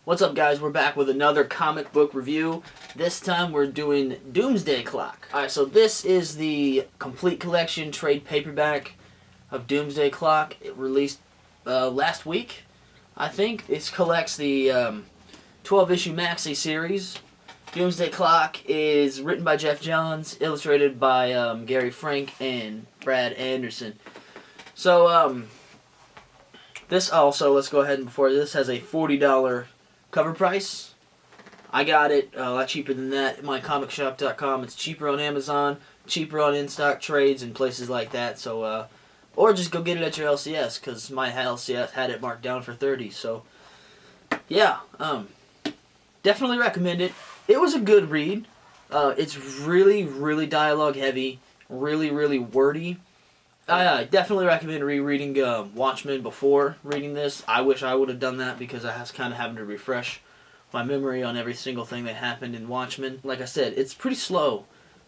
What's up, guys? We're back with another comic book review. This time we're doing Doomsday Clock. Alright, so this is the complete collection trade paperback of Doomsday Clock. It released last week, I think. It collects the 12-issue maxi series. Doomsday Clock is written by Geoff Johns, illustrated by Gary Frank and Brad Anderson. So, this also, let's go ahead and before this has a $40 cover price. I got it a lot cheaper than that at mycomicshop.com. It's cheaper on Amazon, cheaper on in-stock trades and places like that. So, or just go get it at your LCS, because my LCS had it marked down for $30. So, yeah, definitely recommend it. It was a good read. It's really dialogue heavy, really wordy. I definitely recommend rereading Watchmen before reading this. I wish I would have done that because I was kind of having to refresh my memory on every single thing that happened in Watchmen. Like I said, it's pretty slow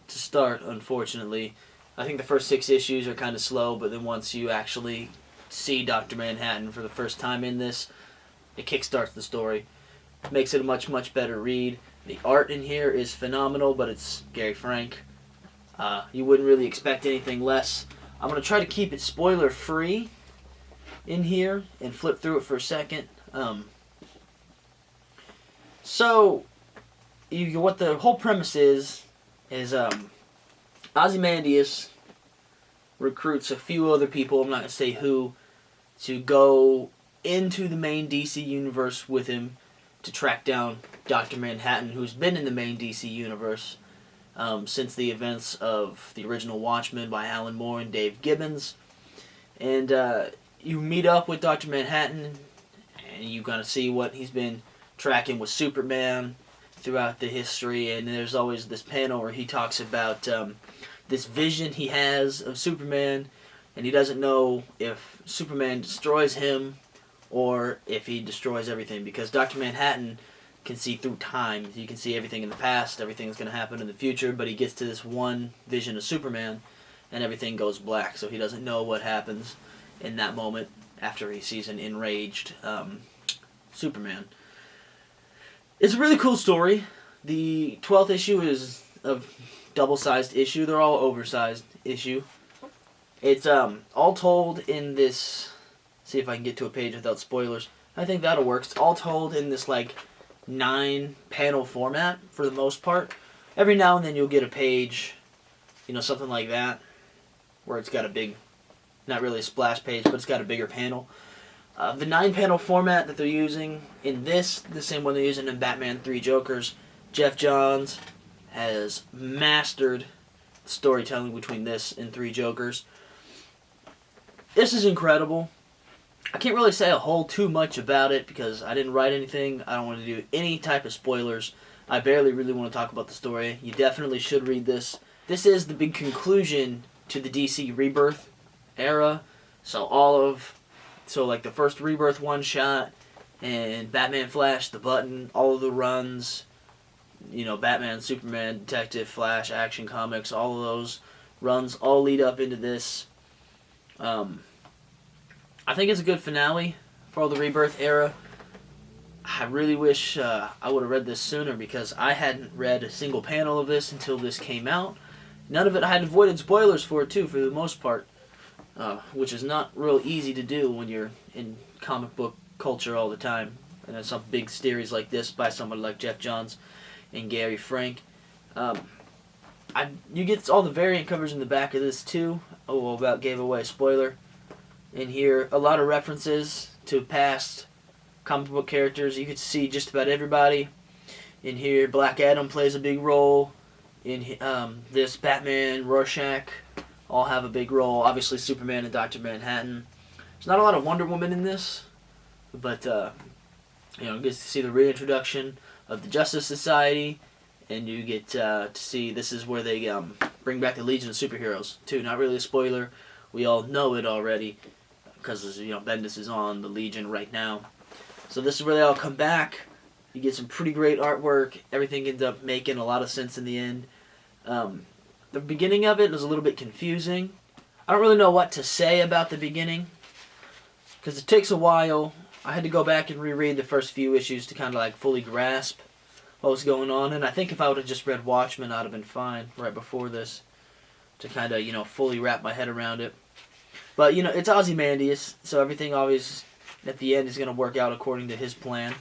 to start, unfortunately. I think the first 6 issues are kind of slow, but then once you actually see Dr. Manhattan for the first time in this, it kickstarts the story. Makes it a much better read. The art in here is phenomenal, but it's Gary Frank. You wouldn't really expect anything less. I'm going to try to keep it spoiler-free in here and flip through it for a second. So, what the whole premise is Ozymandias recruits a few other people, I'm not going to say who, to go into the main DC universe with him to track down Dr. Manhattan, who's been in the main DC universe since the events of the original Watchmen by Alan Moore and Dave Gibbons. And you meet up with Dr. Manhattan, and you kind of see what he's been tracking with Superman throughout the history. And there's always this panel where he talks about this vision he has of Superman, and he doesn't know if Superman destroys him or if he destroys everything, because Dr. Manhattan can see through time. You can see everything in the past, everything that's going to happen in the future, but he gets to this one vision of Superman and everything goes black, so he doesn't know what happens in that moment after he sees an enraged Superman. It's a really cool story. The 12th issue is a double-sized issue. They're all oversized issue. It's all told in this, see if I can get to a page without spoilers. I think that'll work. It's all told in this like 9-panel format for the most part. Every now and then you'll get a page, something like that, where it's got a big, not really a splash page, but it's got a bigger panel. The 9-panel format that they're using in this, the same one they're using in Batman 3 Jokers, Geoff Johns has mastered storytelling between this and 3 Jokers. This is incredible. I can't really say a whole too much about it because I didn't write anything. I don't want to do any type of spoilers. I barely really want to talk about the story. You definitely should read this. This is the big conclusion to the DC Rebirth era. So like the first Rebirth one-shot and Batman Flash, The Button, all of the runs, Batman, Superman, Detective, Flash, Action Comics, all of those runs all lead up into this. I think it's a good finale for all the Rebirth era. I really wish I would have read this sooner because I hadn't read a single panel of this until this came out. None of it, I had avoided spoilers for it too, for the most part, which is not real easy to do when you're in comic book culture all the time. And there's some big series like this by someone like Geoff Johns and Gary Frank. You get all the variant covers in the back of this too. Oh, about gave away a spoiler. In here, a lot of references to past comic book characters. You could see just about everybody. In here, Black Adam plays a big role. In this, Batman, Rorschach all have a big role. Obviously, Superman and Dr. Manhattan. There's not a lot of Wonder Woman in this, but you get to see the reintroduction of the Justice Society, and you get to see this is where they bring back the Legion of Superheroes too. Not really a spoiler. We all know it already because Bendis is on the Legion right now. So this is where they all come back. You get some pretty great artwork. Everything ends up making a lot of sense in the end. The beginning of it is a little bit confusing. I don't really know what to say about the beginning because it takes a while. I had to go back and reread the first few issues to kind of like fully grasp what was going on. And I think if I would have just read Watchmen, I'd have been fine right before this to kind of, you know, fully wrap my head around it. But, you know, it's Ozymandias, so everything always at the end is going to work out according to his plan.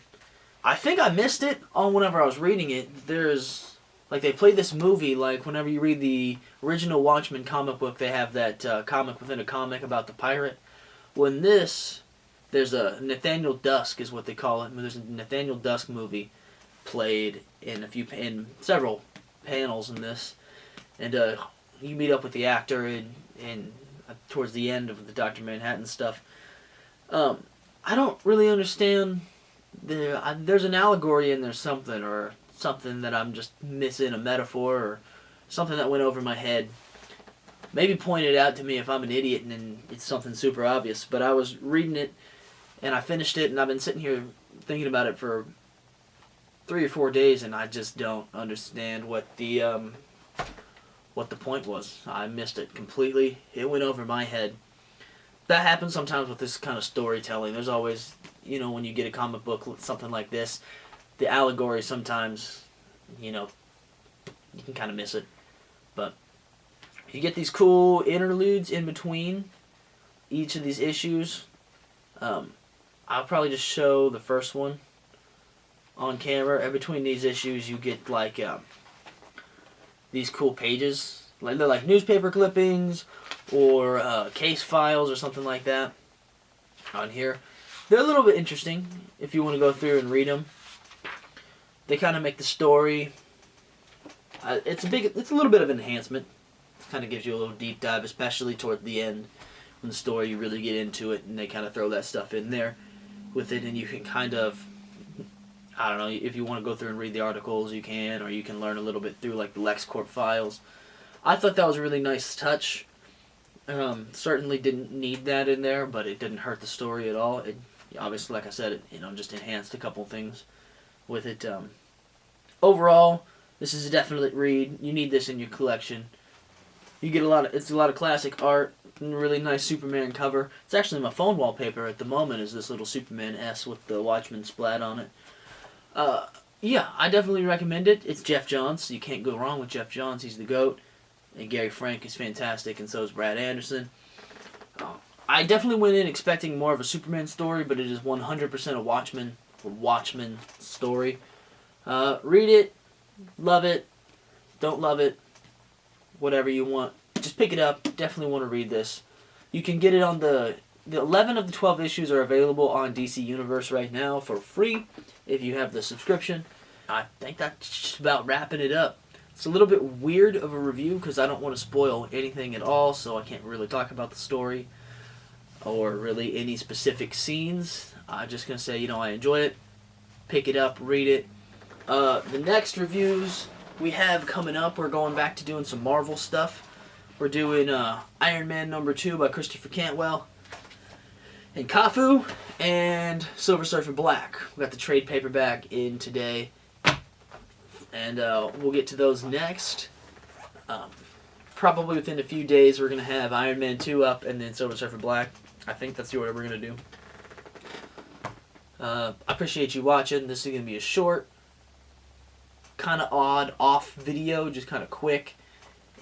I think I missed it on whenever I was reading it. There's, like, they played this movie, like, whenever you read the original Watchmen comic book, they have that comic within a comic about the pirate. Well, in this, there's a Nathaniel Dusk is what they call it. There's a Nathaniel Dusk movie played in several panels in this. And you meet up with the actor in towards the end of the Dr. Manhattan stuff. I don't really understand. There's an allegory in there something, or something that I'm just missing, a metaphor, or something that went over my head. Maybe point it out to me if I'm an idiot and it's something super obvious. But I was reading it, and I finished it, and I've been sitting here thinking about it for 3 or 4 days, and I just don't understand what the point was. I missed it completely. It went over my head. That happens sometimes with this kind of storytelling. There's always, you know, when you get a comic book, something like this, the allegory sometimes, you know, you can kind of miss it. But you get these cool interludes in between each of these issues. I'll probably just show the first one on camera. And between these issues, you get like these cool pages. Like they're like newspaper clippings or case files or something like that on here. They're a little bit interesting if you want to go through and read them. They kind of make the story. It's a little bit of an enhancement. It kind of gives you a little deep dive, especially toward the end when the story you really get into it, and they kind of throw that stuff in there with it, and you can kind of, I don't know, if you want to go through and read the articles, you can, or you can learn a little bit through like the LexCorp files. I thought that was a really nice touch. Certainly didn't need that in there, but it didn't hurt the story at all. It obviously, like I said, it just enhanced a couple things with it. Overall, this is a definite read. You need this in your collection. You get it's a lot of classic art and a really nice Superman cover. It's actually my phone wallpaper at the moment is this little Superman S with the Watchmen splat on it. Yeah, I definitely recommend it. It's Geoff Johns. You can't go wrong with Geoff Johns. He's the GOAT. And Gary Frank is fantastic, and so is Brad Anderson. I definitely went in expecting more of a Superman story, but it is 100% a Watchmen story. Read it, love it, don't love it, whatever you want. Just pick it up. Definitely want to read this. You can get it on the 11 of the 12 issues are available on DC Universe right now for free if you have the subscription. I think that's just about wrapping it up. It's a little bit weird of a review because I don't want to spoil anything at all, so I can't really talk about the story or really any specific scenes. I'm just going to say, I enjoy it. Pick it up, read it. The next reviews we have coming up, we're going back to doing some Marvel stuff. We're doing Iron Man #2 by Christopher Cantwell and Cafu, and Silver Surfer Black. We got the trade paperback in today. And we'll get to those next. Probably within a few days, we're going to have Iron Man 2 up and then Silver Surfer Black. I think that's the order we're going to do. I appreciate you watching. This is going to be a short, kind of odd, off video, just kind of quick.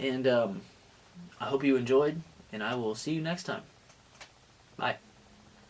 And I hope you enjoyed, and I will see you next time. Bye.